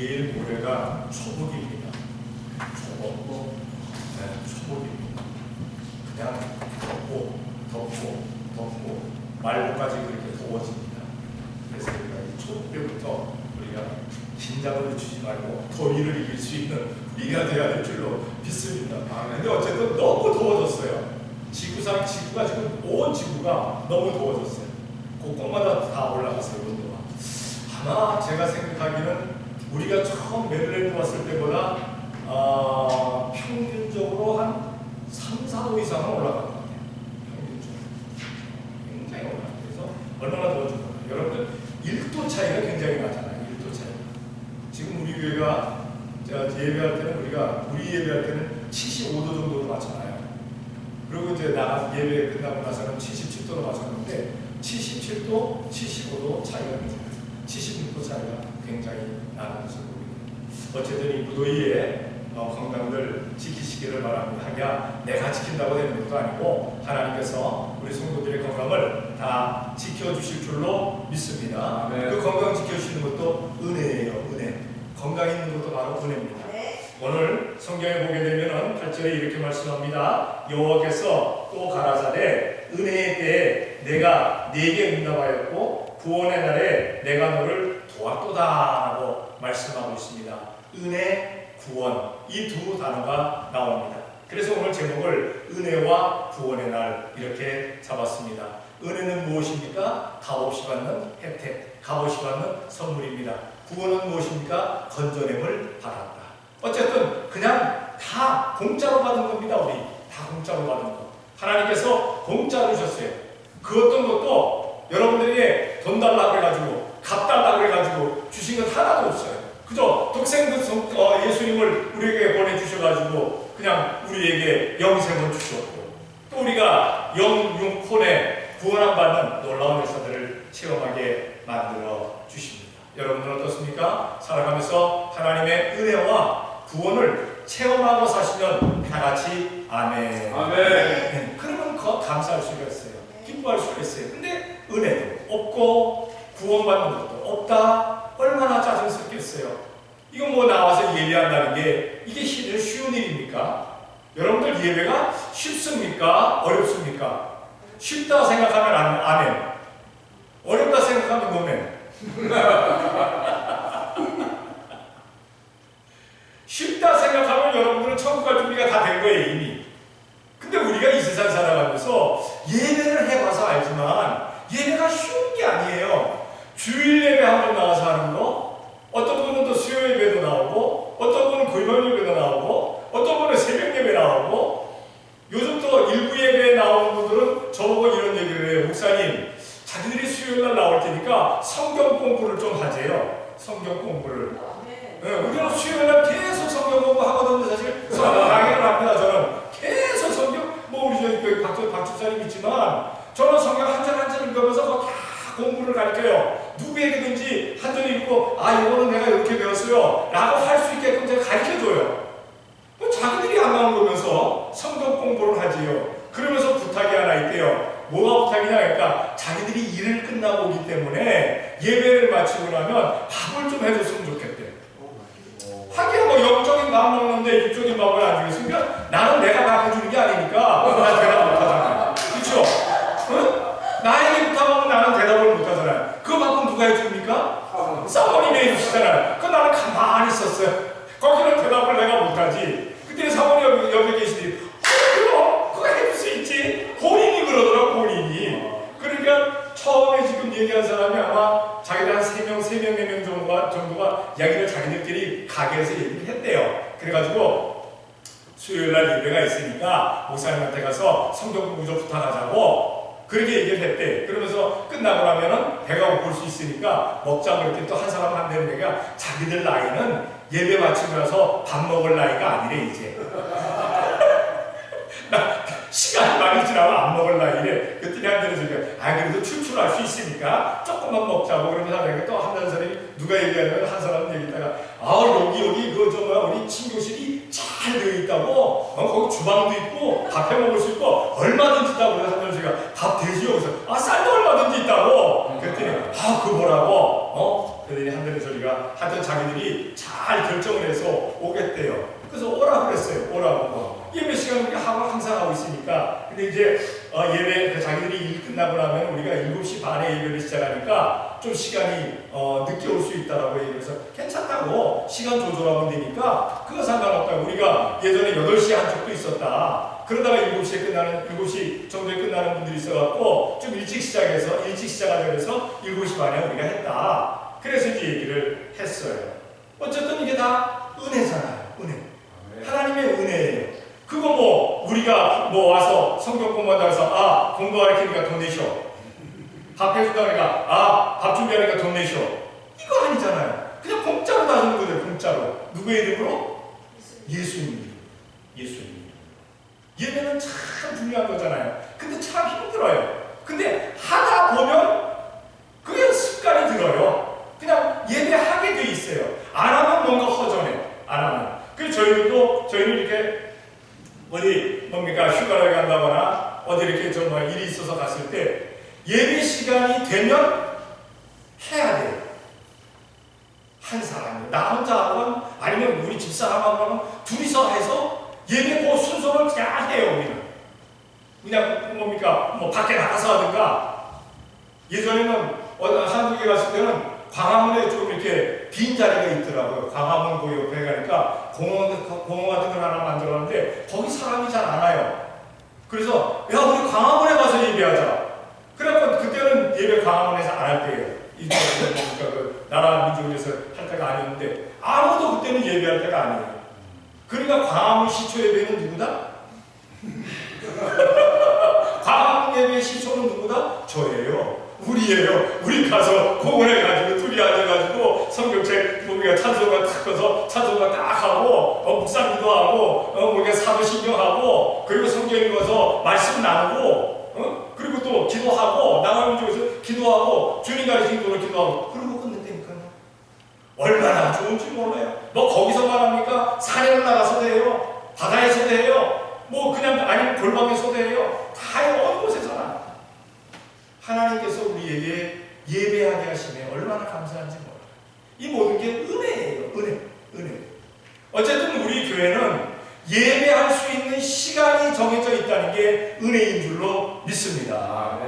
내일 모레가 초복입니다. 초복. 네, 초복입니다. 그냥 덥고 말고까지 그렇게 더워집니다. 그래서 우리가 이 초복 때부터 우리가 긴장을 늦추지 말고 더위를 이길 수 있는 우리가 되어야 될 줄로 믿습니다. 근데 어쨌든 너무 더워졌어요. 지구가 지금 온 지구가 너무 더워졌어요. 곳곳마다 다 올라갔어요, 온도가. 아마 제가 생각하기는 우리가 처음 메릴랜드 왔을 때보다 평균적으로 한 3, 4도 이상은 올라간 것 같아요. 평균적으로. 굉장히 올라가요. 그래서 얼마나 더워질까요? 여러분들 1도 차이가 굉장히 나잖아요. 1도 차이. 지금 우리 교회가 예배할 때는 우리 예배할 때는 75도 정도로 맞잖아요. 그리고 이제 예배 끝나고 나서는 77도로 맞췄는데 77도, 75도 차이가 나요. 76도 차이가 굉장히 나는 것을 보입니다. 어쨌든 이 무더위에 건강을 지키시기를 바랍니다. 하기야 내가 지킨다고 되는 것도 아니고 하나님께서 우리 성도들의 건강을 다 지켜주실 줄로 믿습니다. 그 건강 지켜주시는 것도 은혜예요. 은혜. 건강이 있는 것도 바로 은혜입니다. 오늘 성경에 보게 되면 8절에 이렇게 말씀합니다. 여호와께서 또 가라사대 은혜의 때에 내가 네게 응답하였고 구원의 날에 내가 너를 도왔도다 라고 말씀하고 있습니다. 은혜, 구원 이 두 단어가 나옵니다. 그래서 오늘 제목을 은혜와 구원의 날 이렇게 잡았습니다. 은혜는 무엇입니까? 값없이 받는 혜택, 값없이 받는 선물입니다. 구원은 무엇입니까? 건져냄을 받았다. 어쨌든 그냥 다 공짜로 받은 겁니다. 우리 다 공짜로 받은 거. 하나님께서 공짜로 주셨어요. 그 어떤 것도 여러분들에게 돈 달라고 해가지고 값 달라고 해가지고 주신 것 하나도 없어요. 그저 독생그 예수님을 우리에게 보내주셔가지고 그냥 우리에게 영생을 주셨고 또 우리가 영육혼에 구원함 받는 놀라운 역사들을 체험하게 만들어 주십니다. 여러분들 어떻습니까? 살아가면서 하나님의 은혜와 구원을 체험하고 사시면 다같이 아멘. 아멘. 그러면 감사할 수가 있어요. 기뻐할 수가 있어요. 근데 은혜도 없고 구원받는 것도 없다. 얼마나 짜증스럽겠어요. 이건 뭐 나와서 예배한다는 게 이게 쉬운 일입니까? 여러분들 예배가 쉽습니까? 어렵습니까? 쉽다 생각하면 아멘. 어렵다 생각하면 노멘. 쉽다 생각하면 여러분들은 천국 갈 준비가 다 된 거예요 이미. 근데 우리가 이 세상 살아가면서 예배를 해봐서 알지만 예배가 쉬운 게 아니에요. 주일 예배 한 번 나와서 하는 거, 어떤 분은 또 수요 예배도 나오고, 어떤 분은 금요일 예배도 나오고, 어떤 분은 새벽 예배 나오고, 요즘 또 일부 예배에 나오는 분들은 저보고 이런 얘기를 해요. 목사님, 자기들이 수요일 날 나올 테니까 성경 공부를 좀 하재요. 성경 공부를. 네, 우리는 수요일 날 계속 성경 공부하거든요. 사실 성경 강의를 합니다. 저는 계속 성경, 뭐 우리 박 집사님 있지만 저는 성경 한 절 한 절 읽으면서 다 공부를 가르쳐요. 누구에게든지 한 절 읽고 이거는 내가 이렇게 배웠어요 라고 할 수 있게끔 제가 가르쳐줘요. 자기들이 안 나온 거면서 성경 공부를 하지요. 그러면서 부탁이 하나 있대요. 뭐가 부탁이냐 그러니까 자기들이 일을 끝나고 오기 때문에 예배를 마치고 나면 밥을 좀 해줬으면 좋겠대요. 하긴 뭐 영적인 밥 먹는데 육적인 밥을 안 주겠으니까 나는 내가 밥 해주는 게 아니니까 나 대답 못하잖아요. 그렇죠? 응? 나에게 부탁하면 나는 대답을 못하잖아요. 그 밥은 누가 해줍니까? 사모님이 해주시잖아요. 그 나는 가만히 있었어요. 거기는 대답을 내가 못하지. 그때 사모님 옆에 계시더니 그럼 그거 해줄 수 있지. 본인이 그러더라. 본인이. 그러니까 처음에 지금 얘기한 사람이 아마 자기들 한 3명, 4명 정도가 이야기를 자기들끼리 가게에서 얘기를 했대요. 그래가지고 수요일날 예배가 있으니까 목사님한테 가서 성경 공부 좀 부탁하자고 그렇게 얘기를 했대. 그러면서 끝나고 나면은 배가 고플 수 있으니까 먹자고 이렇게 또 한 사람 한 대는 얘기가 자기들 나이는 예배 마치고 나서 밥 먹을 나이가 아니래 이제. 시간이 많이 지나면 안 먹을 나이래. 그랬더니 한 대는 저기가 그래도 출출할 수 있으니까 조금만 먹자고 그러면서 하다가 또 한 사람이 누가 얘기하냐면 한 사람은 얘기했다가 여기 우리 친교실이 잘 되어 있다고 거기 주방도 있고 밥 해 먹을 수 있고 얼마든지 있다고 그래서 한 사람이 밥 되지요. 그래서 쌀도 얼마든지 있다고 그랬더니 그 뭐라고 그랬더니 하늘의 소리가 하여튼 자기들이 잘 결정을 해서 오겠대요. 그래서 오라고 그랬어요. 오라고. 예배 시간 우리가 항상 하고 있으니까. 근데 이제 예배 자기들이 일 끝나고 나면 우리가 7시 반에 예배를 시작하니까 좀 시간이 늦게 올 수 있다라고 얘기해서 괜찮다고 시간 조절하면 되니까 그거 상관없다고. 우리가 예전에 8시에 한 적도 있었다. 그러다가 7시 정도에 끝나는 분들이 있어갖고 좀 일찍 시작하자 그래서 7시 반에 우리가 했다. 그래서 이제 얘기를 했어요. 어쨌든 이게 다 은혜잖아요. 은혜. 하나님의 은혜예요. 그거 뭐 우리가 뭐 와서 성경 공부한다고 해서 공부하니까 돈 내셔. 밥 해준다 그러니까 밥 준비하니까 돈 내셔. 이거 아니잖아요. 그냥 공짜로 다 주는 거예요. 공짜로. 누구의 이름으로? 예수님. 예수님. 예배는 참 중요한 거잖아요. 근데 참 힘들어요. 근데 하다 보면 그게 습관이 들어요. 그냥 예배하게 돼 있어요. 안 하면 뭔가 허전해. 안 하면. 그래서 저희는 이렇게 어디 휴가를 간다거나 어디 이렇게 좀 일이 있어서 갔을 때 예배 시간이 되면 해야 돼요. 한 사람이 나 혼자 하건 아니면 우리 집사람하고 하면 둘이서 해서 예배 그 순서를 그냥 해요. 우리는 그냥 뭐 밖에 나가서 하든가. 예전에는 한국에 갔을 때는 광화문에 좀 이렇게 빈 자리가 있더라고요. 광화문 그 옆에 가니까 공원 같은 걸 하나 만들었는데 거기 사람이 잘 안 와요. 그래서 야 우리 광화문에 가서 예배하자. 그래갖고 그때는 예배 광화문에서 안 할 때예요. 그 나라 민족에서 할 때가 아니었는데 아무도 그때는 예배할 때가 아니에요. 그러니까 광화문 시초 예배는 누구다? 광화문 예배의 시초는 누구다? 저예요. 우리예요. 우리 가서 공원에 가지고 둘이 앉아가지고 성경책 우리가 찬송가 탁 꺼서 찬송가 딱 하고 묵상기도 하고 우리가 사도신경하고 그리고 성경 읽어서 말씀 나누고 그리고 또 기도하고 나가는 쪽에서 기도하고 주님 가르치는 대로 기도하고 그러고 끝낸다니까요. 얼마나 좋은지 몰라요. 뭐 거기서만 합니까? 산에 올라가서도 해요. 바다에서도 해요. 뭐 그냥 아니면 골방에서도 해요. 다 해요. 어느 곳에서나. 하나님께서 우리에게 예배하게 하시면 얼마나 감사한지 몰라요. 이 모든 게 은혜예요. 은혜. 어쨌든 우리 교회는 예배할 수 있는 시간이 정해져 있다는 게 은혜인 줄로 믿습니다.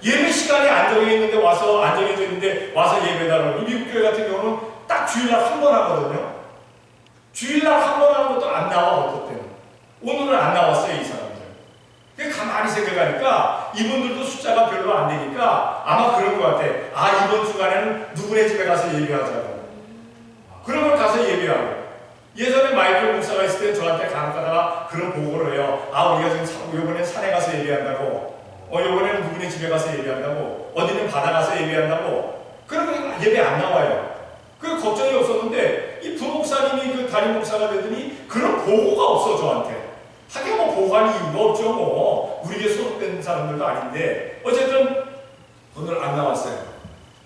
예배 시간이 안 정해져 있는데 와서 예배다라고. 미국 교회 같은 경우는 딱 주일날 한 번 하거든요. 주일날 한 번 하는 것도 안 나와. 어떨 때는 오늘은 안 나왔어요. 이 사람들. 가만히 생각하니까 이분들도 숫자가 별로 안 되니까 아마 그런 것 같아. 이번 주간에는 누구네 집에 가서 예배하자고. 그러면 가서 예배하고. 예전에 마이클 목사가 있을 때 저한테 간혹가다가 그런 보고를 해요. 우리가 지금 이번엔 산에 가서 예배한다고. 이번에는 누구네 집에 가서 예배한다고. 어디는 바다 가서 예배한다고. 그러면 예배 안 나와요. 그 걱정이 없었는데 이 부목사님이 그 담임 목사가 되더니 그런 보고가 없어 저한테. 하긴 뭐 보고할 이유가 없죠. 뭐 우리에게 소속된 사람들도 아닌데 어쨌든 오늘 안 나왔어요.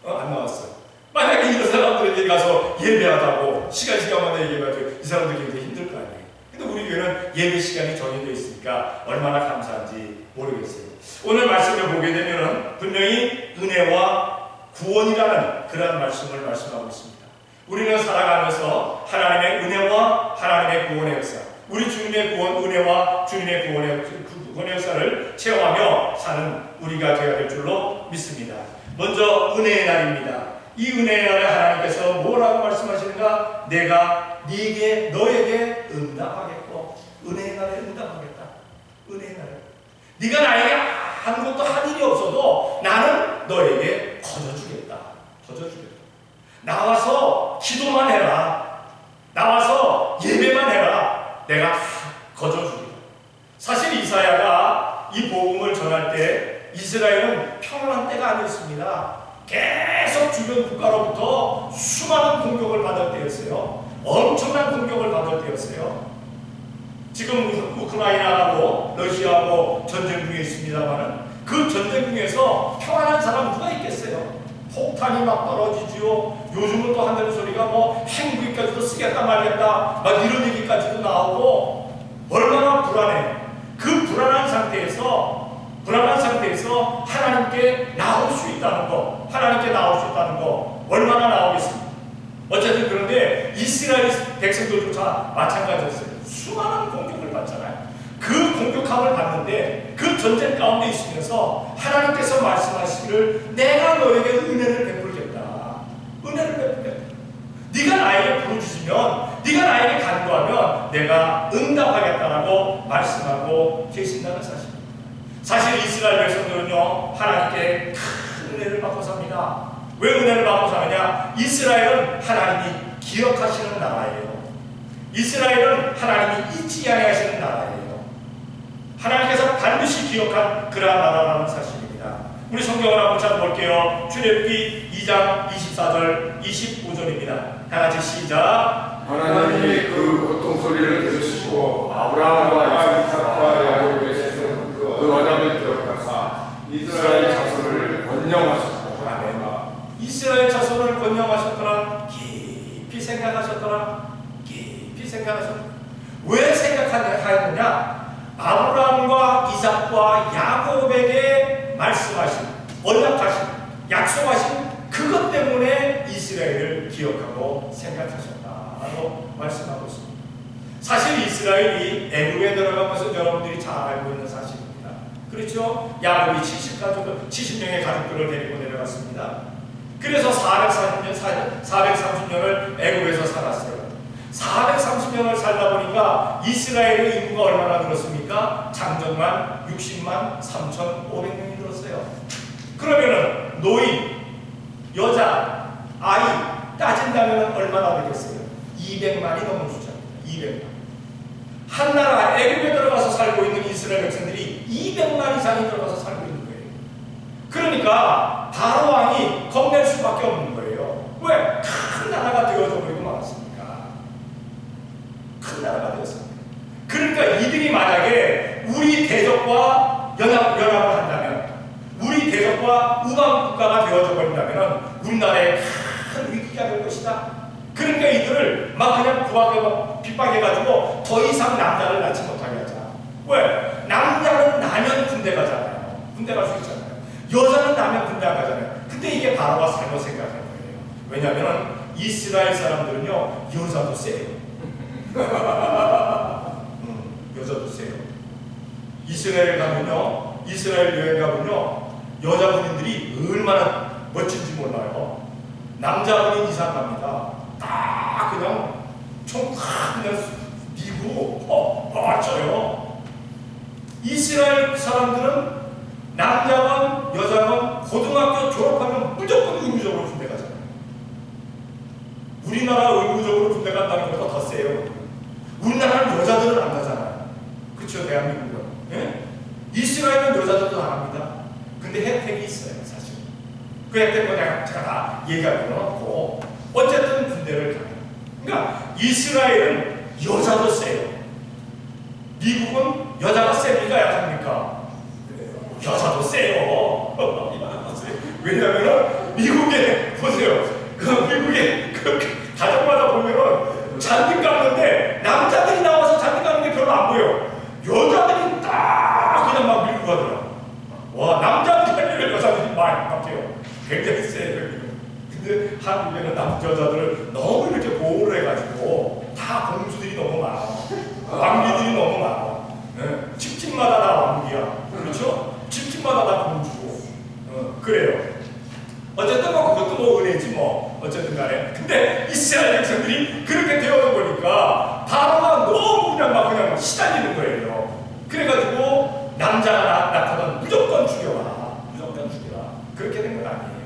안 나왔어요. 만약에 이런 사람들에게 가서 예배하자고 시간마다 얘기해가지고 이 사람들이 굉장히 힘들 거 아니에요. 근데 우리 교회는 예배 시간이 정해져 있으니까 얼마나 감사한지 모르겠어요. 오늘 말씀을 보게 되면 분명히 은혜와 구원이라는 그런 말씀을 말씀하고 있습니다. 우리는 살아가면서 하나님의 은혜와 하나님의 구원의 역사, 우리 주님의 구원 은혜와 주님의 구원의 역사를 체험하며 사는 우리가 되어야 될 줄로 믿습니다. 먼저 은혜의 날입니다. 이 은혜의 날에 하나님께서 뭐라고 말씀하시는가? 내가 너에게 응답하겠고 은혜의 날에 응답하겠다. 은혜의 날에 네가 나에게 아무것도 한 일이 없어도 나는 너에게 거저주겠다. 나와서 기도만 해라. 나와서 예배만 해라. 내가 다 거저주겠다. 사실 이사야가 이 복음을 전할 때 이스라엘은 평안한 때가 아니었습니다. 계속 주변 국가로부터 수많은 공격을 받을 때였어요. 엄청난 공격을 받을 때였어요. 지금 우크라이나하고 러시아하고 전쟁 중에 있습니다만 그 전쟁 중에서 평안한 사람 누가 있겠어요? 폭탄이 막 떨어지지요. 요즘은 또 한다는 소리가 뭐 핵무기까지도 쓰겠다 말겠다 막 이런 얘기까지도 나오고 얼마나 불안해. 그 불안한 상태에서 하나님께 나올 수 있다는 거, 얼마나 나오겠습니까? 어쨌든 그런데 이스라엘 백성들조차 마찬가지였어요. 수많은 공격을 받잖아요. 그 공격함을 받는데 그 전쟁 가운데 있으면서 하나님께서 말씀하시기를 내가 너에게 은혜를 베풀겠다. 은혜를 베풀겠다. 네가 나에게 부르짖으면, 네가 나에게 간구하면 내가 응답하겠다라고 말씀하고 계신다는 사실입니다. 사실 이스라엘 백성들은요, 하나님께 큰 은혜를 받고 삽니다. 왜 은혜를 받고 사느냐? 이스라엘은 하나님이 기억하시는 나라예요. 이스라엘은 하나님이 잊지 아니하시는 나라예요. 하나님께서 반드시 기억한 그러한 나라라는 사실입니다. 우리 성경을 한번 찾아볼게요. 출애굽기 2장 24절 25절입니다. 다 같이 시작. 하나님이 그 고통 소리를 들으시고 아브라함과 이삭과 야곱에게 세운 그 언약을 기억하사 이스라엘 자손을 번영하셨다. 아멘. 이스라엘 자손을 번영하셨더라. 깊이 생각하셨더라. 깊이 생각하셨더라. 왜 생각하느냐? 아브라함과 이삭과 야곱에게 말씀하신, 언약하신, 약속하신 그것 때문에 이스라엘을 기억하고 생각하셨다라고 말씀하고 있습니다. 사실 이스라엘이 애굽에 들어간 것은 여러분들이 잘 알고 있는 사실입니다. 그렇죠? 야곱이 70명의 가족들을 데리고 내려갔습니다. 그래서 430년을 애굽에서 살았어요. 430년을 살다 보니까 이스라엘의 인구가 얼마나 늘었습니까? 장정만 60만 3,500명이 늘었어요. 그러면은 노인, 여자, 아이 따진다면 얼마나 되겠어요? 200만이 넘는 숫자입니다. 200만. 한 나라 애굽에 들어가서 살고 있는 이스라엘 백성들이 200만 이상이 들어가서 살고 있는 거예요. 그러니까 바로 왕이 겁낼 수밖에 없는 거예요. 왜? 큰 나라가 되어져 버리고 말았습니다. 큰 나라가 되었습니다. 그러니까 이들이 만약에 우리 대적과 연합을 한다면, 우리 대적과 우방 국가가 되어져 버린다면 우리나라에 큰 위기가 될 것이다. 그러니까 이들을 막 그냥 핍박해가지고 더 이상 남자를 낳지 못하게 하자. 왜? 남자는 나면 군대 가잖아요. 군대 갈 수 있잖아요. 여자는 나면 군대 안 가잖아요. 근데 이게 바로가 잘못 생각한 거예요. 왜냐하면 이스라엘 사람들은요, 여자도 세요. 여자도 세요. 이스라엘 가면요, 이스라엘 여행 가면요, 여자분들이 얼마나 멋진지 몰라요. 남자분이 이상 갑니다. 딱 그냥 총딱 그냥 미고 맞춰요. 이스라엘 사람들은 남자건 여자건 고등학교 졸업하면 무조건 의무적으로 군대 가잖아요. 우리나라 의무적으로 군대 간다는 것보다 더 세요. 우리나라는 여자들은 안 가잖아요. 그렇죠? 대한민국은. 예? 이스라엘은 여자들도 안 합니다. 근데 혜택이 있어요, 사실. 그 혜택은 제가 다 얘기할 필요는 없고, 어쨌든 군대를 가요. 그러니까 이스라엘은 여자도 세요. 미국은 여자가 셉니까, 약합니까? 여자도 세요. 왜냐하면 미국에 보세요. 미국에 가정마다 보면은 잔디 깎는데 남자들이 나와서 잔디 깎는 게 별로 안 보여. 여자들이 딱 그냥 막 밀고 가더라. 와, 남자들이 하면 여자들이 많이 깎여요. 굉장히 세요. 근데 한국에는 남자들을 너무 이렇게 보호를 해가지고 다 공주들이 너무 많아. 왕비들이 너무 많아. 네. 집집마다 다 왕비야. 그렇죠? 집집마다 다 공주고. 그래요. 어쨌든 뭐 그것도 뭐 은혜지 뭐. 어쨌든 간에. 근데 이스라엘 백성들이 그렇게 되어져 보니까 바로가 너무 그냥 막 그냥 시달리는 거예요. 그래가지고 남자가 나타나면 무조건 죽여라. 무조건 죽여라. 그렇게 된 건 아니에요.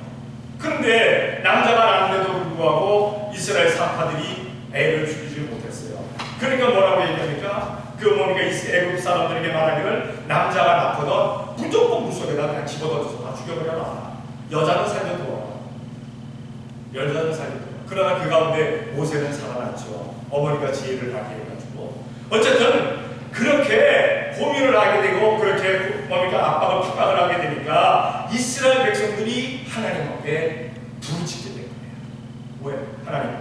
그런데 남자가 낳는데도 불구하고 이스라엘 사파들이 애를 죽이지 못했어요. 그러니까 뭐라고 얘기합니까? 그 어머니가 애굽 사람들에게 말하기를 남자가 낳거든 무조건 물속에다 그냥 집어던져서 다 죽여버려라. 여자는 살려둬. 여자는 살려둬. 그러나 그 가운데 모세는 살아났죠. 어머니가 지혜를 받게 해가지고. 어쨌든 그렇게 고민을 하게 되고 그렇게 어머니가 압박을 핍박을 하게 되니까 이스라엘 백성들이 하나님 앞에 부르짖게 된 거예요. 왜? 하나님,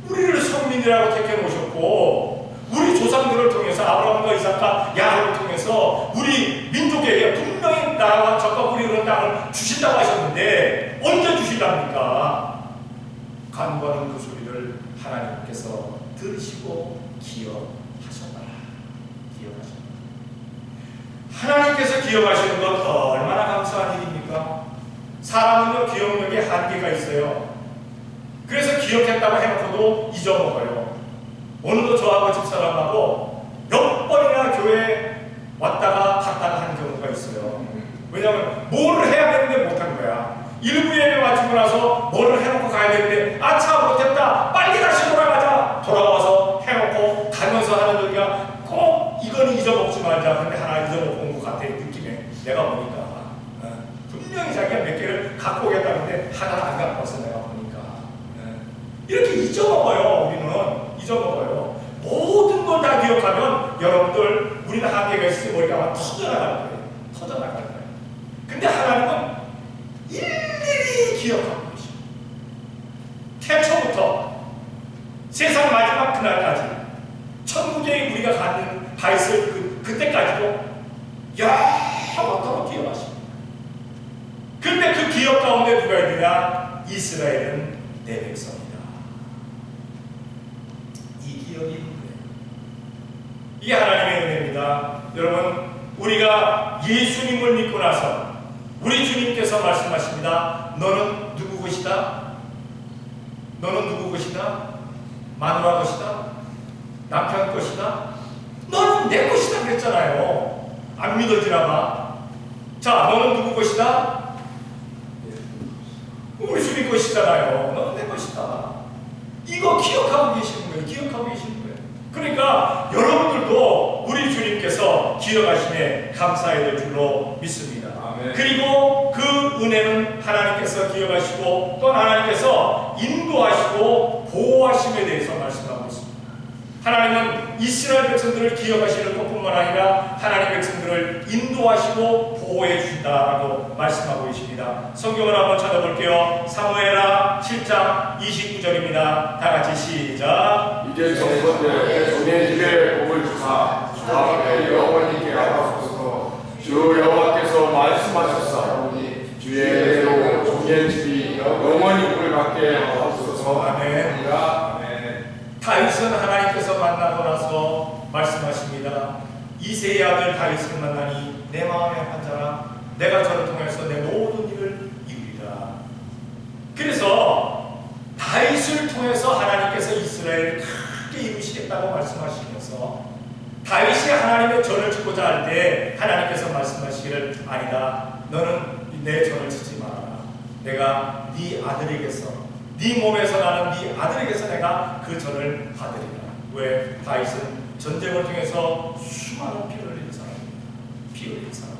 우리를 선민이라고 택해 놓으셨고 우리 조상들을 통해서 아브라함과 이삭과 야곱을 통해서 우리 민족에게 분명히 나라와 적과 꿀이 흐르는 땅을 주신다고 하셨는데 언제 주시랍니까? 간구하는 그 소리를 하나님께서 들으시고 기억하셨다. 기억하셨다. 하나님께서 기억하시는 것 얼마나 감사한 일입니까? 사람은요, 기억력에 한계가 있어요. 그래서 기억했다고 해놓고도 잊어먹어요. 오늘도 저하고 집사람하고 몇 번이나 교회 왔다가 갔다가 하는 경우가 있어요. 왜냐하면 뭐를 해야 되는데 못한 거야. 일부 예배 마치고 나서 뭐를 해놓고 가야 되는데 아차 못했다, 빨리 다시 돌아가자. 돌아와서 해놓고 가면서 하는 얘기가 꼭 이건 잊어먹지 말자. 근데 하나 잊어먹고 온 것 같아. 느낌에 내가 보니까 분명히 자기가 몇 개를 갖고 오겠다는데 하나는 안 갖고 왔어. 내가 보니까 이렇게 잊어먹어요. 우리는 잊어먹어요. 모든 걸 다 기억하면 여러분들, 우리는 한계가 있으니 머리가 막 터져나갈 거예요. 터져나갈 거예요. 근데 하나님은 일일이 기억하고 계십니다. 태초부터 세상 마지막 그날까지, 천국에 우리가 가 있을 그때까지도 영원토록 기억하십니다. 근데 그 기억 가운데 누가 있느냐? 이스라엘은 내 백성이다. 이 기억이 있는 거예요. 이게 하나님의 은혜입니다. 여러분, 우리가 예수님을 믿고 나서 우리 주님께서 말씀하십니다. 너는 누구 것이다? 너는 누구 것이다? 마누라 것이다? 남편 것이다? 너는 내 것이다 그랬잖아요. 안 믿어지나 봐. 자, 너는 누구 것이다? 우리 주님 것이잖아요. 너는 내 것이다. 이거 기억하고 계시는 거예요. 기억하고 계시는 거예요. 그러니까 여러분들도 우리 주님께서 기억하심에 감사해야 될 줄로 믿습니다. 아멘. 그리고 그 은혜는 하나님께서 기억하시고 또 하나님께서 인도하시고 보호하심에 대해서 말씀하고 있습니다. 하나님은 이스라엘 백성들을 기억하시는 것뿐만 아니라 하나님 백성들을 인도하시고 보호해 주신다라고 말씀하고 계십니다. 성경을 한번 찾아볼게요. 사무엘하 7장 29절입니다. 다 같이 시작. 이제 정권대 종의 집에 복을 주사 주 앞에 영원히 계하옵소서. 주 여호와께서 말씀하셨사오니 주의 대로 종의 집이 영원히 복을 받게 하옵소서. 아멘. 다윗은 하나님께서 만나고 나서 말씀하십니다. 이새의 아들 다윗을 만나니 내 마음에 환자라 내가 저를 통해서 내 모든 일을 이루리라. 그래서 다윗을 통해서 하나님께서 이스라엘을 크게 이루시겠다고 말씀하시면서 다윗이 하나님의 전을 짓고자 할 때 하나님께서 말씀하시기를 아니다. 너는 내 전을 짓지 말아라. 내가 네 아들에게서 네 몸에서 나는 네 아들에게서 내가 그 전을 받으리라. 왜? 다윗은 전쟁을 통해서 수많은 피를 흘린 사람입니다. 피 흘린 사람.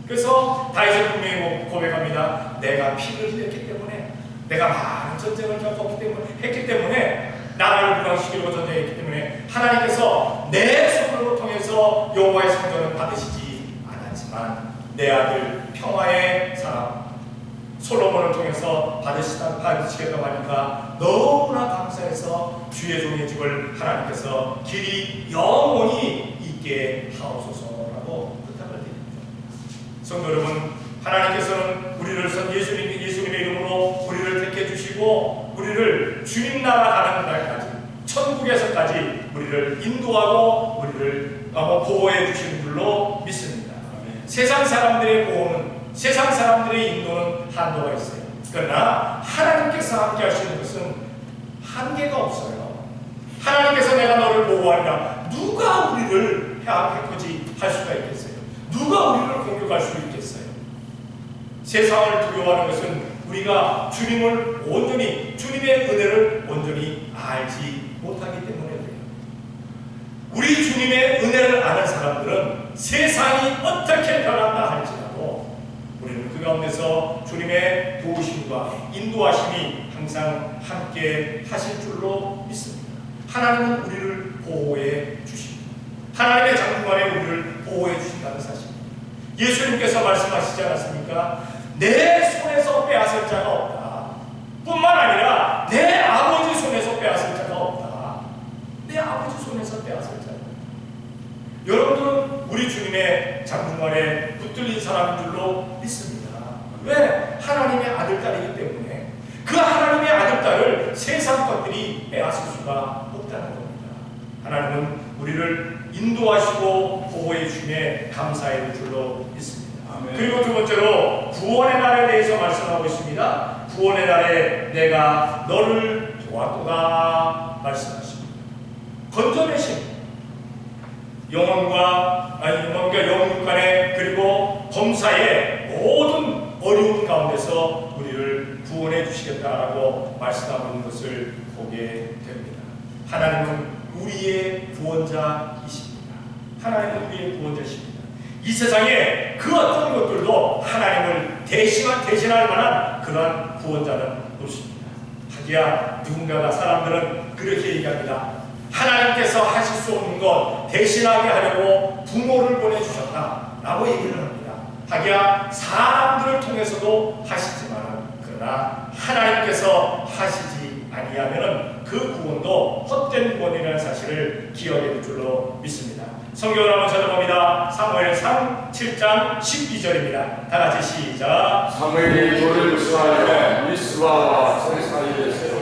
그래서 다윗은 분명히 고백합니다. 내가 피를 흘렸기 때문에, 내가 많은 전쟁을 겪었기 때문에, 했기 때문에, 나라를 부강시키려고 전쟁했기 때문에 하나님께서 내 손으로 통해서 여호와의 성전을 받으시지 않았지만 내 아들 평화의 사람 솔로몬을 통해서 받으시겠다고 하니까 너무나 감사해서 주의 종의 집을 하나님께서 길이 영원히 있게 하옵소서라고 부탁을 드립니다. 성도 여러분, 하나님께서는 우리를 예수님의 이름으로 우리를 택해 주시고 우리를 주님 나라 가는 날까지 천국에서까지 우리를 인도하고 우리를 보호해 주시는 줄로 믿습니다. 세상 사람들의 보호는, 세상 사람들의 인도는 한도가 있어요. 그러나 하나님께서 함께 하시는 것은 한계가 없어요. 하나님께서 내가 너를 보호하리라. 누가 우리를 해코지 할 수가 있겠어요? 누가 우리를 공격할 수 있겠어요? 세상을 두려워하는 것은 우리가 주님을 온전히, 주님의 은혜를 온전히 알지 못하기 때문에 그래요. 우리 주님의 은혜를 아는 사람들은 세상이 어떻게 변한다 할지라도 우리는 그 가운데서 주님의 도우심과 인도하심이 항상 함께 하실 줄로 믿습니다. 하나님은 우리를 보호해 주십니다. 하나님의 장중간에 우리를 보호해 주신다는 사실입니다. 예수님께서 말씀하시지 않았습니까? 내 손에서 빼앗을 자가 없다. 뿐만 아니라 내 아버지 손에서 빼앗을 자가 없다. 내 아버지 손에서 빼앗을 자가 없다. 여러분들은 우리 주님의 장중간에 붙들린 사람인 줄로 믿습니다. 왜? 하나님의 아들, 딸이기 때문에. 그 하나님의 아들, 자녀딸을 세상 것들이 빼앗을 수가 없다는 겁니다. 하나님은 우리를 인도하시고 보호해 주심에 감사할 줄로 믿습니다. 아멘. 그리고 두 번째로 구원의 날에 대해서 말씀하고 있습니다. 구원의 날에 내가 너를 도왔도다 말씀하십니다. 건져내심, 영혼과 영육 간의 그리고 범사의 모든 어려운 가운데서 우리를 구원해 주시겠다라고 말씀하고 있는 것을 보게 됩니다. 하나님은 우리의 구원자이십니다. 하나님은 우리의 구원자이십니다. 이 세상에 그 어떤 것들도 하나님을 대신할 만한 그러한 구원자는 없습니다. 하기야 누군가가 사람들은 그렇게 얘기합니다. 하나님께서 하실 수 없는 것 대신하게 하려고 부모를 보내주셨다라고 얘기를 합니다. 하기야 사람들을 통해서도 하시지만 그러나 하나님께서 하시지 아니하면 그 구원도 헛된 구원이라는 사실을 기억해야 될 줄로 믿습니다. 성경을 한번 찾아봅니다. 사무엘상 7장 12절입니다. 다같이 시작. 사무엘이 돌을 수하여 미스바와 산 사이에 세워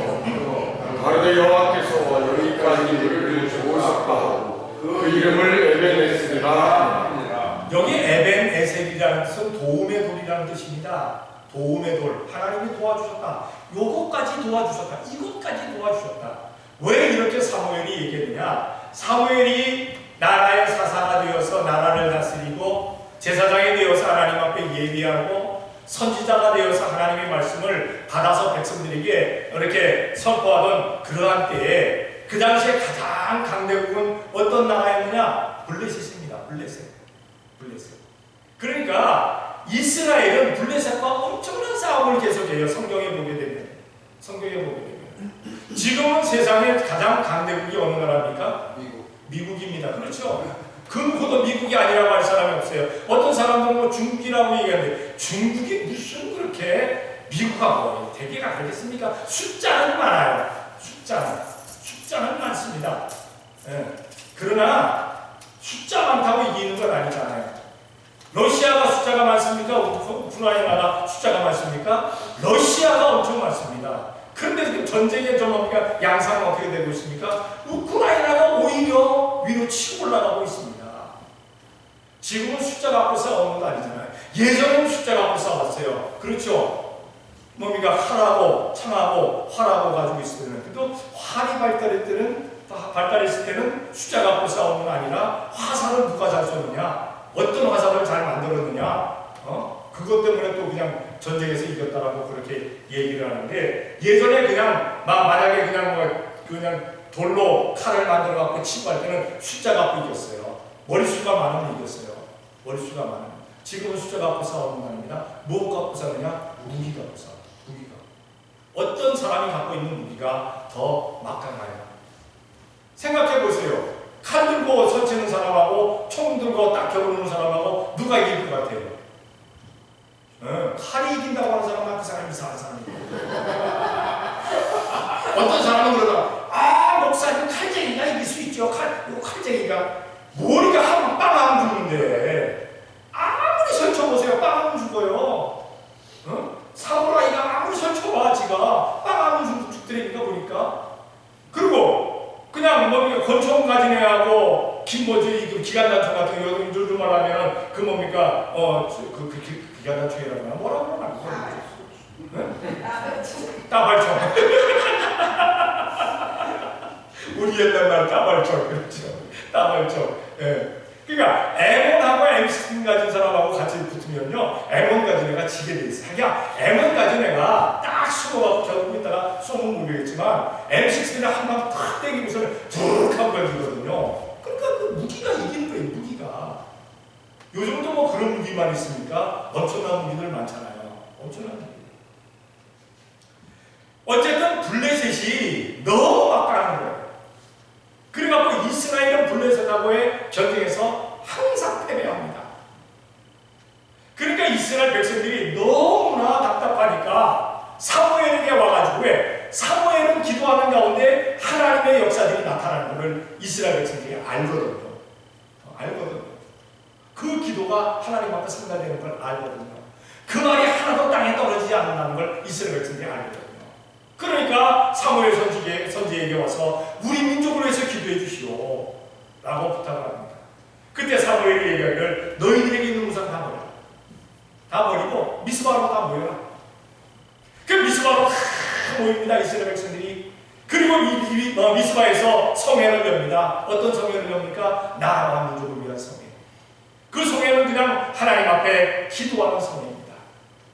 가로되 여호와께서 여기까지 이르기를 좋으셨다 하고 그 이름을 에벤에셀이라 합니다. 여기 에벤에셀이라는 뜻은 도움의 돌이라는 뜻입니다. 도움의 돌, 하나님이 도와주셨다. 요것까지 도와주셨다. 이것까지 도와주셨다. 왜 이렇게 사무엘이 얘기했느냐? 사무엘이 나라의 사사가 되어서 나라를 다스리고 제사장이 되어서 하나님 앞에 예비하고 선지자가 되어서 하나님의 말씀을 받아서 백성들에게 이렇게 선포하던 그러한 때에 그 당시에 가장 강대국은 어떤 나라였느냐? 블레셋입니다. 블레셋. 그러니까 이스라엘은 블레셋과 엄청난 싸움을 계속해요. 성경에 보게 되면. 지금은 세상에 가장 강대국이 어느 나라입니까? 미국입니다. 그렇죠? 금고도 미국이 아니라고 할 사람이 없어요. 어떤 사람들은 뭐 중국이라고 얘기하는데 중국이 무슨 그렇게 미국하고 대개가 그렇겠습니까? 숫자는 많아요. 숫자는 많습니다. 예. 그러나 숫자 많다고 이기는 건 아니잖아요. 러시아가 숫자가 많습니까? 우크라이나가 숫자가 많습니까? 러시아가 엄청 많습니다. 그런데 지금 전쟁의 전망과 양상은 어떻게 되고 있습니까? 우크라이나가 오히려 위로 치고 올라가고 있습니다. 지금은 숫자가 앞으로 싸우는 거 아니잖아요. 예전에는 숫자가 앞으로 싸웠어요. 그렇죠? 뭡니까? 칼하고 창하고 활하고 가지고 있을 때는. 근데 활이 발달했을 때는 숫자가 앞으로 싸우는 건 아니라 화살을 누가 잘 쏘느냐? 어떤 화살을 잘 만들었느냐? 그것 때문에 또 그냥 전쟁에서 이겼다라고 그렇게 얘기를 하는데 예전에 그냥 만약에 그냥 돌로 칼을 만들어 갖고 치고 할 때는 숫자가 갖고 이겼어요. 머릿수가 많으면 이겼어요. 머릿수가 많으면. 지금은 숫자가 갖고 싸우는 거 아닙니다. 무엇 갖고 싸우느냐? 무기가 갖고 싸워요. 무기가. 어떤 사람이 갖고 있는 무기가 더 막강해요. 생각해 보세요. 칼 들고 설치는 사람하고 총 들고 딱 겨누는 사람하고 누가 이길 것 같아요? 칼이 이긴다고 하는 사람은 그 사람이 이상한 사람이에요. 어떤 사람은 그러다 목사님 칼쟁이가 이길 수 있죠. 이거 칼쟁이가 머리가 하면 빵 하면 죽는데 아무리 설쳐보세요. 빵 하면 죽어요. 사무라이가 아무리 설쳐봐 지가 빵 하면 죽더라니까 보니까. 그리고 그냥 권총 가진 애하고 그 기관단총 같은 거 요즘 말하면 그 뭡니까 기관단총이라고 하나 뭐라고 그러나 따발총. 우리 옛날 말 따발총. 그렇죠. 따발총. 예. 그러니까 M1하고 M16 가진 사람하고 같이 붙으면요 M1 가진 애가 지게 돼 있어요. 하기야 M1 가진 애가 딱 숨어가고 겨누고 있다가 쏘면 모르겠지만 M16는 한 방 탁 땡기고서는 툭 하고 걸리거든요. 그러니까 그 무기가 이기는 거예요. 무기가. 요즘도 뭐 그런 무기만 있습니까? 엄청난 무기들 많잖아요. 엄청난 무기. 어쨌든 블레셋이 너무 막강한 거예요. 그래갖고 이스라엘은 블레셋하고의 전쟁에서 항상 패배합니다. 그러니까 이스라엘 백성들이 너무나 답답하니까 사무엘에게 와가지고 사무엘은 기도하는 가운데 하나님의 역사들이 나타나는 것을 이스라엘 백성들이 알거든요. 그 기도가 하나님 앞에 상달되는 걸 알거든요. 그 말이 하나도 땅에 떨어지지 않는다는 걸 이스라엘 백성들이 알거든요. 그러니까 사무엘 선지에게 와서 우리 민족을 위해서 기도해 주시오 라고 부탁을 합니다. 그때 사무엘이 얘기하기를 너희들에게 있는 우상 다 버려. 다 버리고 미스바로 다 모여라. 그 미스바로 다 모입니다. 이스라엘 백성들이. 그리고 미스바에서 성회를 엽니다. 어떤 성회를 엽니까? 나라와 민족을 위한 성회. 그 성회는 그냥 하나님 앞에 기도하는 성회입니다.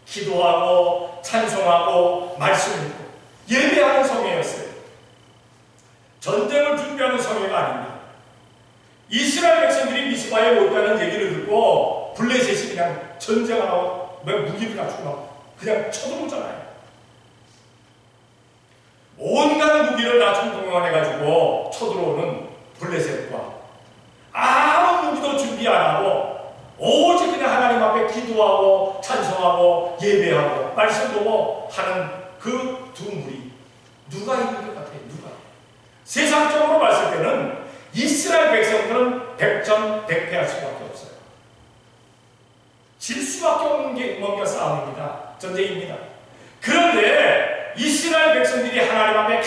기도하고 찬송하고 말씀 읽고 예배하는 성회였어요. 전쟁을 준비하는 성회가 아닙니다. 이스라엘 백성들이 미스바에 모였다는 얘기를 듣고 블레셋이 그냥 전쟁하고 무기를 갖추고 그냥 쳐들어오잖아요. 온갖 무기를 다 총동원해가지고 쳐들어오는 블레셋과 아무 무기도 준비 안 하고 오직 그냥 하나님 앞에 기도하고 찬송하고 예배하고 말씀 보고 하는 그 두 무리 누가 이길 것 같아요? 누가? 세상적으로 봤을 때는 이스라엘 백성들은 백전백패할 수밖에 없어요. 질 수밖에 없는 게 뭔가 싸움입니다. 전쟁입니다. 그런데 이스라엘 백성들이 하나님 앞에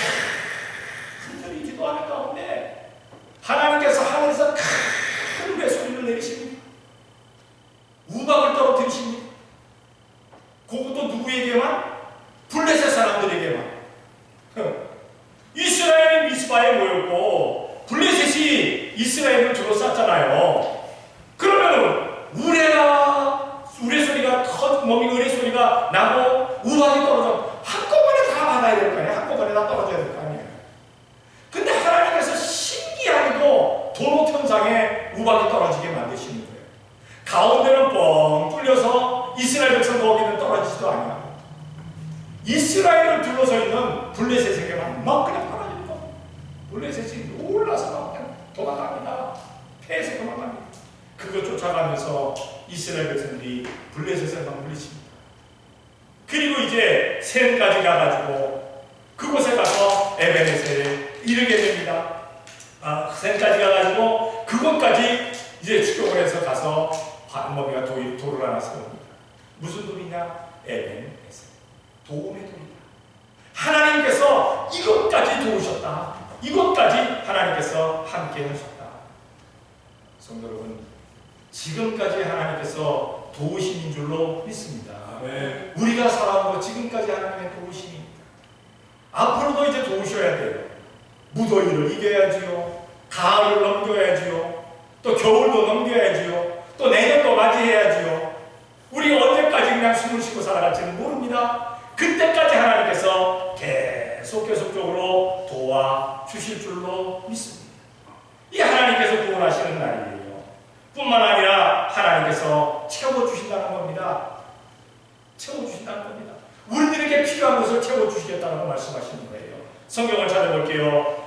간절히 기도하는 가운데 하나님께서 하늘에서 큰 배소리를 내리십니다. 우박을 떨어뜨리십니다. 그것도 누구에게만? 블레셋 사람들에게만. 이스라엘이 미스바에 모였고 블레셋이 이스라엘을 둘러쌌잖아요. 그러면은 의뢰 소리가 나고 우박이 떨어져 한꺼번에 다 받아야 될 거 아니에요. 한꺼번에 다 떨어져야 될 거 아니에요. 근데 하나님께서 신기하게도 도로 천상에 우박이 떨어지게 만드시는 거예요. 가운데는 뻥 뚫려서 이스라엘 백성 거기는 떨어지지도 않아요. 이스라엘을 둘러서 있는 블레셋에게만 막 그냥 떨어지는 거. 블레셋이 놀라서 막 그냥 도망갑니다. 패해서 도망갑니다. 그거 쫓아가면서 이스라엘 백성들이 블레셋을 막 물리칩니다. 그리고 이제 센까지 가가지고 그곳에 가서 에베네셀에 이르게 됩니다. 센까지 가가지고 그곳까지 이제 추격을 해서 가서 반머리가 돌을 하나 세웁니다. 무슨 돌이냐? 에베네셀. 도움의 돌이다. 하나님께서 이것까지 도우셨다. 이것까지 하나님께서 함께 하셨다. 성도 여러분, 지금까지 하나님께서 도우심인 줄로 믿습니다. 아멘. 우리가 살아온 것 지금까지 하나님의 도우심입니다. 앞으로도 이제 도우셔야 돼요. 무더위를 이겨야지요. 가을을 넘겨야지요. 또 겨울도 넘겨야지요. 또 내년도 맞이해야지요. 우리 언제까지 그냥 숨을 쉬고 살아갈지는 모릅니다. 그때까지 하나님께서 계속적으로 도와주실 줄로 믿습니다. 이 하나님께서 구원하시는 날이에요. 뿐만 아니라 하나님께서 채워주신다는 겁니다. 채워주신다는 겁니다. 우리들에게 필요한 것을 채워주시겠다고 말씀하시는 거예요. 성경을 찾아볼게요.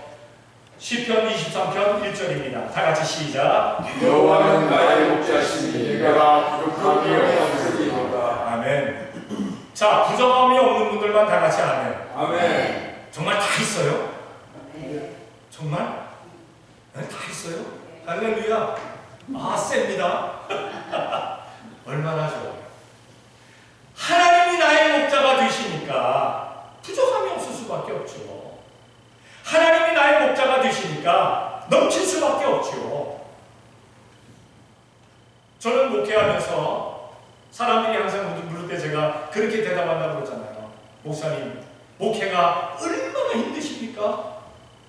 시편 23편 1절입니다. 다 같이 시작. 여호와는 나의 목자시니 내가 부족함이 없으리로다. 아멘. 자, 부족함이 없는 분들만 다 같이 아멘. 아멘. 정말 다 있어요? 정말? 네, 다 있어요? 할렐루야. 셉니다. 얼마나 좋아요. 하나님이 나의 목자가 되시니까 부족함이 없을 수밖에 없죠. 하나님이 나의 목자가 되시니까 넘칠 수밖에 없죠. 저는 목회하면서 사람들이 항상 물을 때 제가 그렇게 대답한다고 그러잖아요. 목사님, 목회가 얼마나 힘드십니까?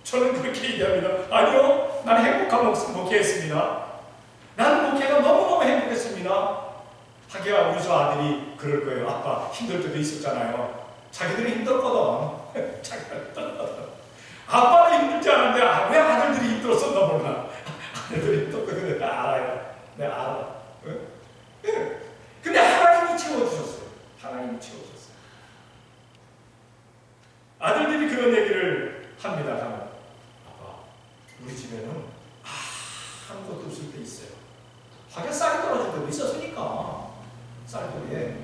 저는 그렇게 얘기합니다. 아니요, 나는 행복한 목회했습니다. 나는 목회가 너무너무 행복했습니다. 하기야 우리 저 아들이 그럴 거예요. 아빠 힘들 때도 있었잖아요. 자기들이 힘들거든. 자기가 힘들거든. 아빠는 힘들지 않은데 왜 아들들이 힘들었었나 몰라. 아들들이 힘들거든. 내가 알아요. 내가 알아. 근데 하나님이 채워주셨어요. 하나님이 채워주셨어요. 아들들이 그런 얘기를 합니다. 아빠, 우리 집에는 아무것도 없을 때 있어요. 하긴 쌀이 떨어질 때도 있었으니까. 쌀떡에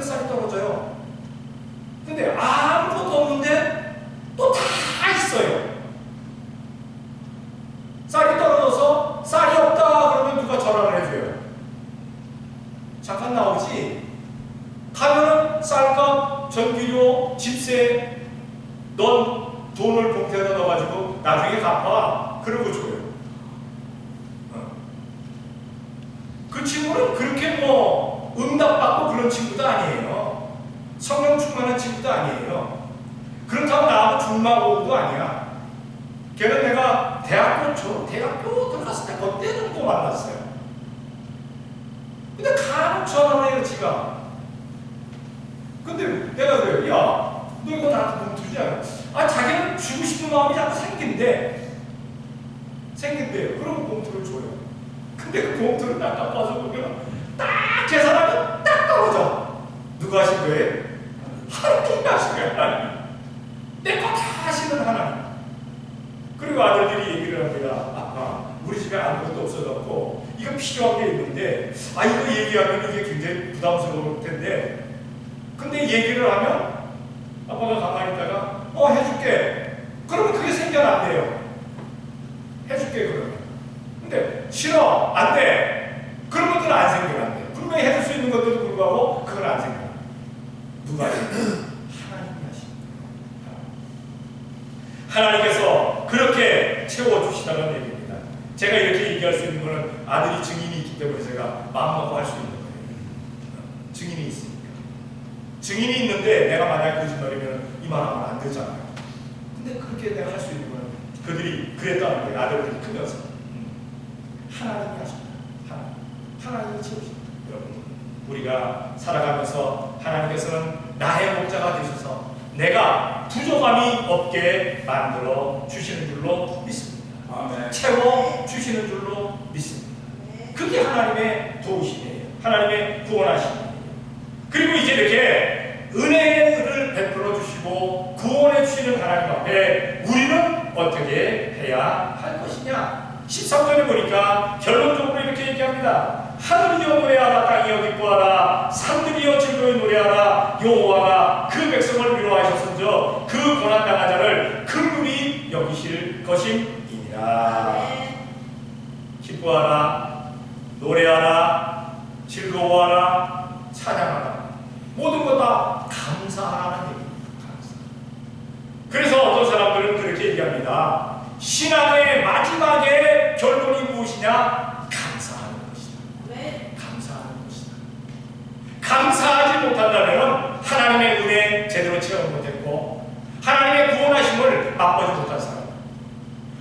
쌀이 떨어져요. 근데 아무것도 없는데 또 다 있어요. 쌀이 떨어져서 쌀이 없다 그러면 누가 전화를 해줘요? 잠깐 나오지? 가면은 쌀값, 전기료, 집세 나중에 갚아. 그러고 줘요. 그 친구는 그렇게 뭐 응답받고 그런 친구도 아니에요. 성령 충만한 친구도 아니에요. 그렇다고 나하고 중마고도 아니야. 걔는 내가 대학교 들어갔을 때 그때 정도 만났어요. 근데 간혹 전화를 해요, 지가. 근데 내가 그래요. 야, 너 이거 나한테 봉투 주지 않아? 아, 자기는 주고 싶은 마음이 자꾸 생긴대요. 그럼 봉투를 줘요. 근데 그 봉투를 딱 깎아서 보면 딱 계산하면 딱 떨어져. 누가 하신 거예요? 하나님이 하신 거예요. 하나님. 내 거 다 하시는 하나님. 그리고 아들들이 얘기를 합니다. 아빠, 우리 집에 아무것도 없어갖고 이거 필요한 게 있는데, 아, 이거 얘기하면 이게 굉장히 부담스러울 텐데, 근데 얘기를 하면 아빠가 가만히 있다가 해줄게. 그러면 그게 생겨난대요. 해줄게 그러면. 근데 싫어, 안 돼. 그런 것들은 안 생겨난대요. 분명히 해줄 수 있는 것들도 불구하고 그건 안 생겨나. 누가 하신 거예요? 하나님이 하신 거예요. 하나님께서 그렇게 채워주시다는 얘기입니다. 제가 이렇게 얘기할 수 있는 것은 아들이 증인이 있기 때문에 제가 마음먹고 할 수 있는 거예요. 증인이 있으니까. 증인이 있는데 내가 만약 거짓말이면 이 말 하면 안 되잖아요. 근데 그렇게 내가 할 수 있는 건 그들이 그랬다는 거예요. 아들들이 크면서. 하나님이 하십니다. 하나님이 채우십니다. 여러분, 우리가 살아가면서 하나님께서는 나의 목자가 되셔서 내가 부족함이 없게 만들어 주시는 줄로 믿습니다. 아멘. 채워 주시는 줄로 믿습니다. 그게 하나님의 도우심이에요. 하나님의 구원하심이에요. 그리고 이제 이렇게 은혜의 은을 베풀어 주시고 구원해 주시는 하나님 앞에 우리는 어떻게 해야 할 것이냐? 13절에 보니까 결론적으로 이렇게 얘기합니다. 하늘이여 노래하라, 땅이여 기뻐하라, 산들이여 즐거이 노래하라. 여호와가 그 백성을 위로하셨은저 그 고난당한 자를 긍휼히 여기실 것임이니라. 기뻐하라, 노래하라, 즐거워하라, 찬양하라. 모든 것 다 감사하라는 얘기입니다. 감사. 그래서 어떤 사람들은 그렇게 얘기합니다. 신앙의 마지막에 결론이 무엇이냐? 감사하는 것이다. 감사하는 것이다. 감사하지 못한다면 하나님의 은혜 제대로 체험 못했고 하나님의 구원하심을 맛보지 못한 사람,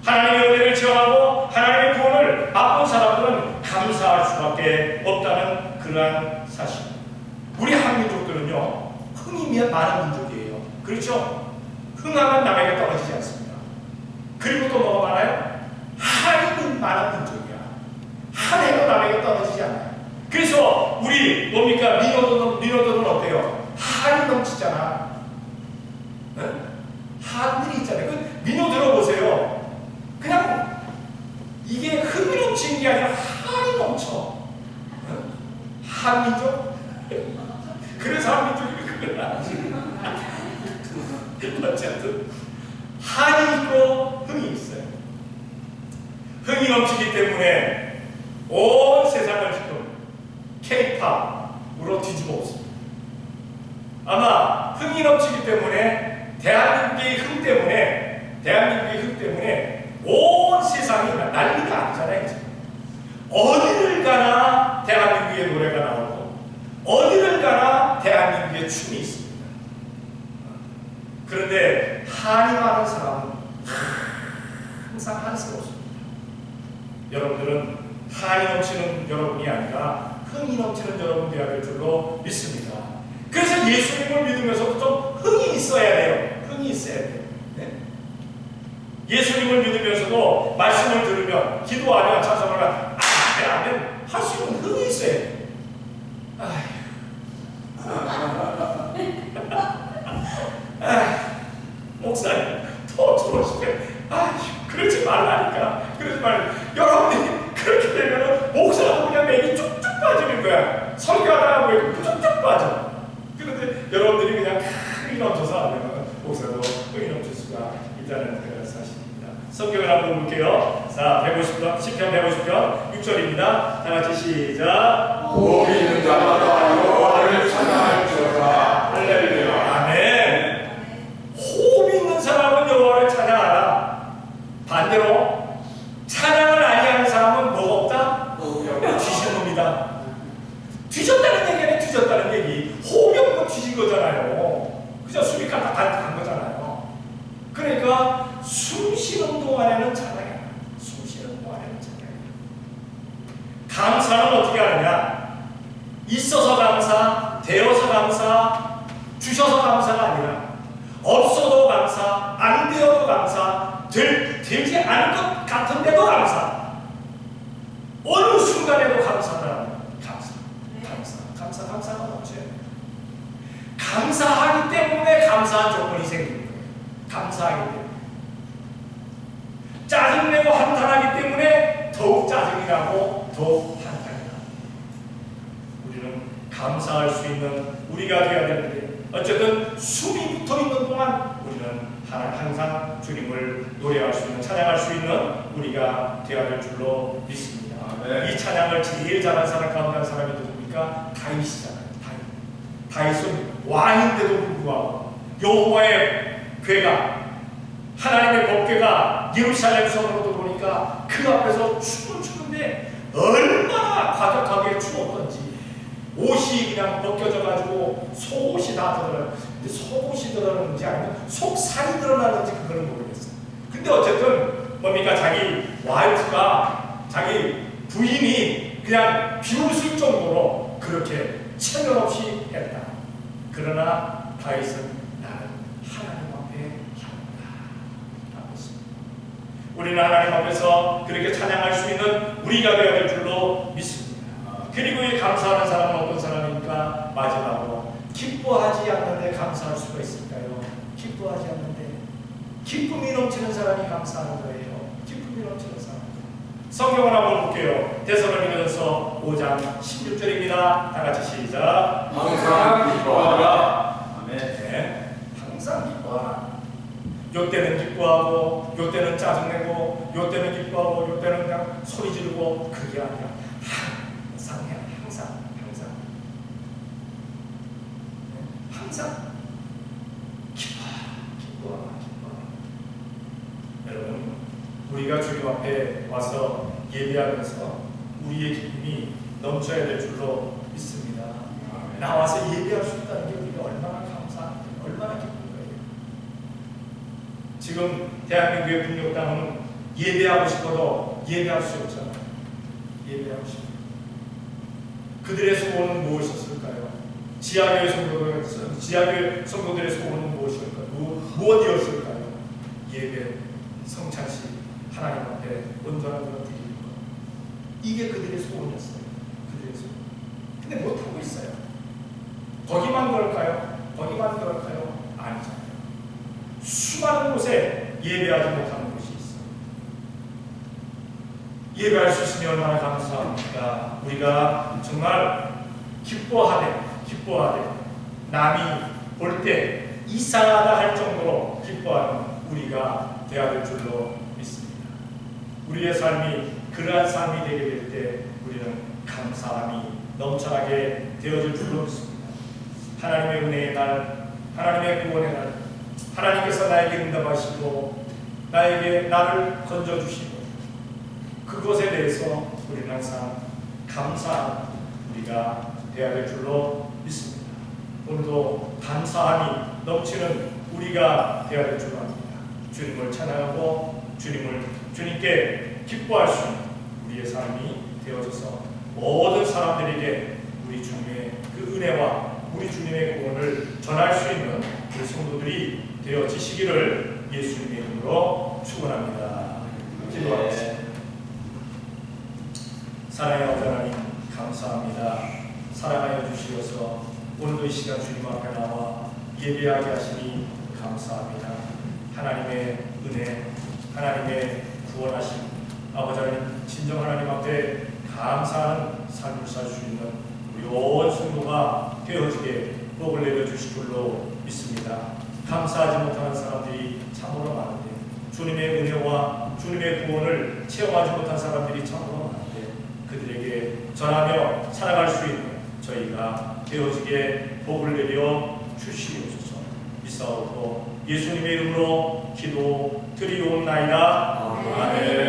하나님의 은혜를 체험하고 하나님의 구원을 맛본 사람들은 감사할 수밖에 없다는 그러한 사실. 우리 한민족들은요, 흥이 많은 민족이에요. 그렇죠? 흥하면 남에게 떨어지지 않습니다. 그리고 또 뭐가 많아요? 한이 많은 민족이야. 한해도 남에게 떨어지지 않아요. 그래서 우리 뭡니까? 민호들은 어때요? 한이 넘치잖아. 네? 한들이 있잖아요. 그 민호 들어보세요. 그냥 이게 흥이 넘치는 게 아니라 한이 넘쳐. 네? 한민족? 그래서 한민족이 그거야. 어쨌든 한이 있고 흥이 있어요. 흥이 넘치기 때문에 온 세상을 지금 K-팝으로 뒤집어 엎습니다. 아마 흥이 넘치기 때문에 대한민국의 흥 때문에 온 세상이 난리가 아니잖아요. 지금. 어디를 가나 대한민국의 노래가 나오고 어디를 가나 대한민국의 춤이 있습니다. 그런데 한이 많은 사람은 항상 한스러웠습니다. 여러분들은 한이 넘치는 여러분이 아니라 흥이 넘치는 여러분 되어야 될 줄로 믿습니다. 그래서 예수님을 믿으면서도 좀 흥이 있어야 돼요. 흥이 있어야 돼요. 네? 예수님을 믿으면서도 말씀을 들으면 기도하면 찬송을 하면 아멘 할 수 있는 흥이 있어야 돼요. 목사님 더 들어오시면 그러지 말라니까. 그러지 말라. 여러분이 그렇게 되면 목사도 그냥 맥이 쭉쭉 빠지는 거야. 설교하다가 맥이 쭉쭉 빠져. 그런데 여러분들이 그냥 흥이 넘쳐서 하면 목사도 흥이 넘칠 수가 있다는 그런 사실입니다. 성경을 한번 볼게요. 자, 150편, 10편 150편 6절입니다. 다 같이 시작. 복 있는 자마다 여호와를 찬양할지어다. 할렐루야. 아멘. 호흡 있는 사람은 여호와를 찬양하라. 숨 쉬는 동안에는 찬양해. 숨 쉬는 동안에는 찬양해. 감사는 어떻게 하느냐? 있어서 감사, 되어서 감사, 주셔서 감사가 아니라 없어도 감사, 안 되어도 감사, 되지 않을 것 같은데도 감사. 어느 순간에도 감사라는 감사가 넘쳐요. 감사하기 때문에 감사한 조건이 생기는 거예요. 감사하기 때문에. 짜증내고 한탄하기 때문에 더욱 짜증이 나고 더욱 한탄이 나고. 우리는 감사할 수 있는 우리가 되어야 되는데 어쨌든 숨이 붙어있는 동안 우리는 항상 주님을 노래할 수 있는, 찬양할 수 있는 우리가 되어야 될 줄로 믿습니다. 이 찬양을 제일 잘하는 사람 가운데 한 사람이 누굽니까? 다윗이잖아요. 다윗은 왕인데도 불구하고 여호와의 궤가, 하나님의 법궤가 예루살렘 성으로 들어오니까 그 앞에서 춤을 추는데 얼마나 과격하게 추었던지, 옷이 그냥 벗겨져 가지고 속옷이 다 드러나요. 근데 속옷이 드러나는지 아니면 속살이 드러나는지 그거는 모르겠어요. 근데 어쨌든 뭡니까? 자기 와이프가, 자기 부인이 그냥 비웃을 정도로 그렇게 체면 없이 했다. 그러나 다윗은 나는 하나님 앞에 하노라. 우리는 하나님 앞에서 그렇게 찬양할 수 있는 우리가 되어야 될 줄로 믿습니다. 그리고 이 감사하는 사람은 어떤 사람입니까? 마지막으로 기뻐하지 않는데 감사할 수가 있을까요? 기뻐하지 않는데 기쁨이 넘치는 사람이 감사하는 거예요. 기쁨이 넘치는 사람. 성경을 한번 볼게요. 데살로니가전서 5장 16절입니다. 다 같이 시작. 항상 기뻐하라. 아멘. 네. 항상 기뻐하라. 요때는 기뻐하고, 요때는 짜증내고, 요때는 기뻐하고, 요때는 그냥 소리 지르고, 그게 아니라 항상 해. 항상 기뻐하라. 여러분, 우리가 주님 앞에 와서 예배하면서 우리의 기쁨이 넘쳐야 될 줄로 믿습니다. 나와서 예배할 수 있다는 게 우리가 얼마나 감사한데, 얼마나 기쁜 거예요. 지금 대한민국의 분력당은 예배하고 싶어도 예배할 수 없잖아요. 예배하고 싶어요. 그들의 소원은 무엇이었을까요? 지하교회 성도들의 소원은 무엇이었을까요? 무엇이었을까요? 예배, 성찬식, 하나님 앞에 온전한 것을 드리는 것. 이게 그들의 소원이었어요. 그들의 소원. 근데 못하고 있어요. 거기만 그럴까요? 아니잖아요. 수많은 곳에 예배하지 못하는 곳이 있어요. 예배할 수 있으면 얼마나 감사합니까? 우리가 정말 기뻐하되 남이 볼 때 이상하다 할 정도로 기뻐하는 우리가 되어야 될 줄로 믿습니다. 우리의 삶이 그러한 삶이 되게 될 때 우리는 감사함이 넘쳐나게 되어질 줄로 믿습니다. 하나님의 은혜의 날, 하나님의 구원의 날, 하나님께서 나에게 응답하시고 나를 건져주시고 그것에 대해서 우리는 항상 감사한 우리가 되어야 될 줄로 믿습니다. 오늘도 감사함이 넘치는 우리가 되어야 될 줄로 압니다. 주님을 찬양하고 주님께 기뻐할 수 있는 우리의 삶이 되어져서 모든 사람들에게 우리 주님의 그 은혜와 우리 주님의 구원을 전할 수 있는 우리 성도들이 되어지시기를 예수님의 이름으로 축원합니다. 기도하겠습니다. 사랑의 아버지 하나님 감사합니다. 사랑하여 주시어서 오늘도 이 시간 주님 앞에 나와 예배하게 하시니 감사합니다. 하나님의 은혜, 하나님의 구원하심, 아버지 하나님 진정 하나님 앞에 감사하는 삶을 살 수 있는 우리 온 성도가 되어지게 복을 내려주실 줄로 믿습니다. 감사하지 못하는 사람들이 참으로 많은데 주님의 은혜와 주님의 구원을 체험하지 못한 사람들이 참으로 많은데 그들에게 전하며 살아갈 수 있는 저희가 되어지게 복을 내려 주시옵소서. 믿사오고 예수님의 이름으로 기도 드리옵나이다. 아멘.